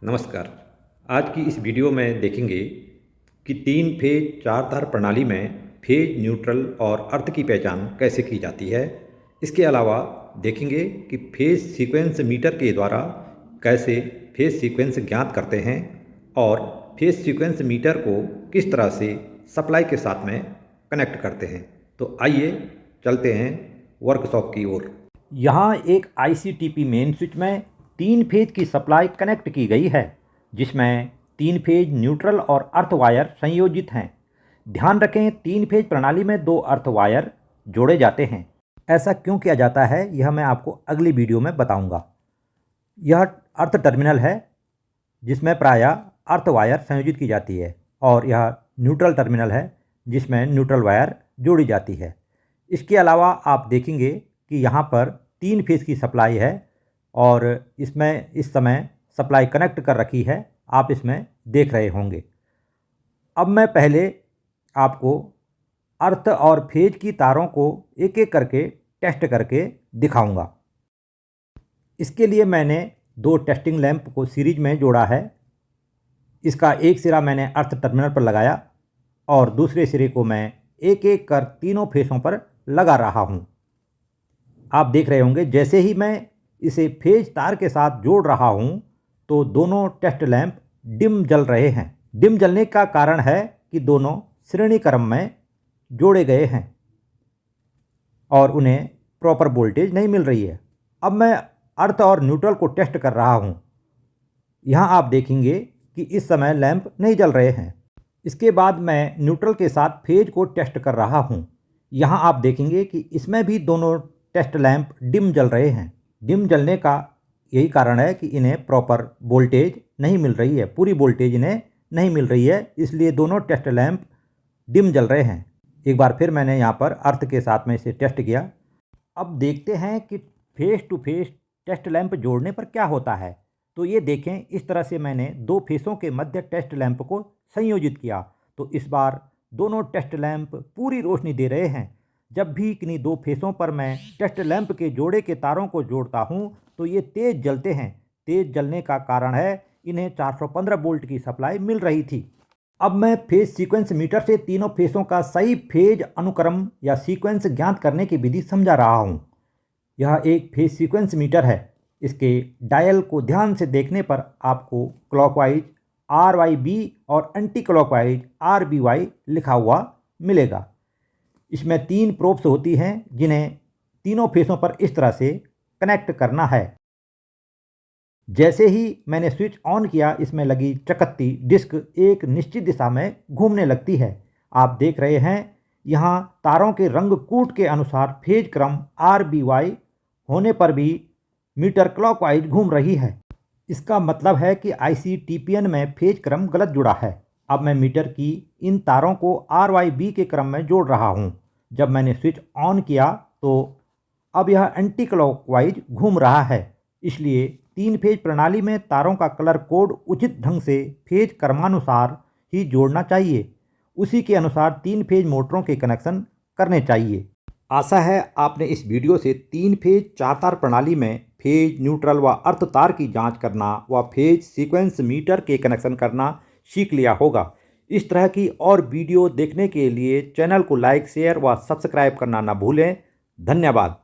नमस्कार। आज की इस वीडियो में देखेंगे कि 3 फेज 4 तार प्रणाली में फेज, न्यूट्रल और अर्थ की पहचान कैसे की जाती है। इसके अलावा देखेंगे कि फेज सीक्वेंस मीटर के द्वारा कैसे फेज सीक्वेंस ज्ञात करते हैं और फेज सीक्वेंस मीटर को किस तरह से सप्लाई के साथ में कनेक्ट करते हैं। तो आइए चलते हैं वर्कशॉप की ओर। यहाँ एक ICTP मेन स्विच में 3 फेज की सप्लाई कनेक्ट की गई है, जिसमें 3 फेज न्यूट्रल और अर्थ वायर संयोजित हैं। ध्यान रखें, 3 फेज प्रणाली में 2 अर्थ वायर जोड़े जाते हैं। ऐसा क्यों किया जाता है, यह मैं आपको अगली वीडियो में बताऊंगा। यह अर्थ टर्मिनल है जिसमें प्रायः अर्थ वायर संयोजित की जाती है, और यह न्यूट्रल टर्मिनल है जिसमें न्यूट्रल वायर जोड़ी जाती है। इसके अलावा आप देखेंगे कि यहाँ पर 3 फेज की सप्लाई है और इसमें इस समय सप्लाई कनेक्ट कर रखी है, आप इसमें देख रहे होंगे। अब मैं पहले आपको अर्थ और फेज की तारों को एक एक करके टेस्ट करके दिखाऊंगा। इसके लिए मैंने 2 टेस्टिंग लैंप को सीरीज में जोड़ा है। इसका एक सिरा मैंने अर्थ टर्मिनल पर लगाया और दूसरे सिरे को मैं एक एक कर तीनों फेसों पर लगा रहा हूँ। आप देख रहे होंगे, जैसे ही मैं इसे फेज तार के साथ जोड़ रहा हूँ तो दोनों टेस्ट लैंप डिम जल रहे हैं। डिम जलने का कारण है कि दोनों श्रेणी क्रम में जोड़े गए हैं और उन्हें प्रॉपर वोल्टेज नहीं मिल रही है। अब मैं अर्थ और न्यूट्रल को टेस्ट कर रहा हूँ। यहाँ आप देखेंगे कि इस समय लैंप नहीं जल रहे हैं। इसके बाद मैं न्यूट्रल के साथ फेज को टेस्ट कर रहा हूँ। यहाँ आप देखेंगे कि इसमें भी दोनों टेस्ट लैंप डिम जल रहे हैं। डिम जलने का यही कारण है कि इन्हें प्रॉपर वोल्टेज नहीं मिल रही है, पूरी वोल्टेज इन्हें नहीं मिल रही है, इसलिए दोनों टेस्ट लैंप डिम जल रहे हैं। एक बार फिर मैंने यहाँ पर अर्थ के साथ में इसे टेस्ट किया। अब देखते हैं कि face to face test lamp जोड़ने पर क्या होता है। तो ये देखें, इस तरह से मैंने 2 फेसों के मध्य टेस्ट लैंप को संयोजित किया, तो इस बार दोनों टेस्ट लैंप पूरी रोशनी दे रहे हैं। जब भी किन्हीं 2 फेसों पर मैं टेस्ट लैंप के जोड़े के तारों को जोड़ता हूं तो ये तेज़ जलते हैं। तेज़ जलने का कारण है इन्हें 415 वोल्ट की सप्लाई मिल रही थी। अब मैं फेज सीक्वेंस मीटर से तीनों फेसों का सही फेज अनुक्रम या सीक्वेंस ज्ञात करने की विधि समझा रहा हूं। यह एक फेज सीक्वेंस मीटर है। इसके डायल को ध्यान से देखने पर आपको क्लॉकवाइज RYB और एंटी क्लॉकवाइज RBY लिखा हुआ मिलेगा। इसमें 3 प्रोब्स होती हैं जिन्हें तीनों फेसों पर इस तरह से कनेक्ट करना है। जैसे ही मैंने स्विच ऑन किया, इसमें लगी चकत्ती डिस्क एक निश्चित दिशा में घूमने लगती है। आप देख रहे हैं, यहाँ तारों के रंग कूट के अनुसार फेज क्रम RBY होने पर भी मीटर क्लॉकवाइज घूम रही है। इसका मतलब है कि ICTPN में फेज क्रम गलत जुड़ा है। अब मैं मीटर की इन तारों को RYB के क्रम में जोड़ रहा हूँ। जब मैंने स्विच ऑन किया तो अब यह एंटी क्लॉकवाइज घूम रहा है, इसलिए 3 फेज प्रणाली में तारों का कलर कोड उचित ढंग से फेज क्रमानुसार ही जोड़ना चाहिए। उसी के अनुसार 3 फेज मोटरों के कनेक्शन करने चाहिए। आशा है आपने इस वीडियो से 3 फेज 4 तार प्रणाली में फेज, न्यूट्रल व अर्थ तार की जांच करना व फेज सीक्वेंस मीटर के कनेक्शन करना सीख लिया होगा। इस तरह की और वीडियो देखने के लिए चैनल को लाइक, शेयर व सब्सक्राइब करना न भूलें। धन्यवाद।